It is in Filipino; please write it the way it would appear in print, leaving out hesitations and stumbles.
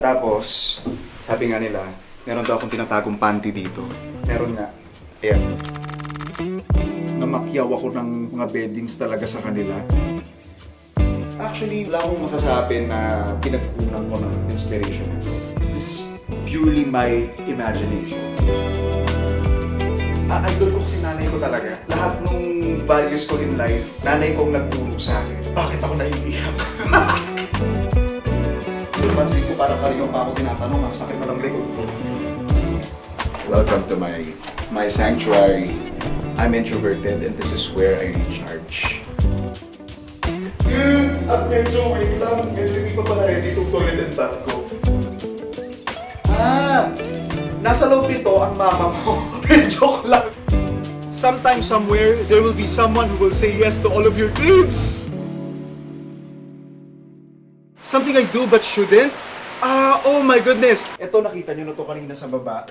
Tapos, sabi nga nila, meron daw akong tinatagong panty dito. Meron nga. Ayan. Namakyaw ako ng mga beddings talaga sa kanila. Actually, wala akong masasabi na pinagkunan ko ng inspiration nito. This is purely my imagination. Idol ko kasi nanay ko talaga. Lahat nung values ko in life, nanay kong nagturo sa akin. Bakit ako naiiyak? Pansin ko parang kanina pa ako tinatanong, ang sakit na ng likod ko. Welcome to my sanctuary. I'm introverted and this is where I recharge. At medyo wait lang, medyo hindi pa pala ready itong toilet and bath ko. Nasa loob nito ang mama mo. Joke lang. Sometime, somewhere, there will be someone who will say yes to all of your dreams. Something I do but shouldn't? Oh my goodness! Ito, nakita nyo na to kanina sa baba.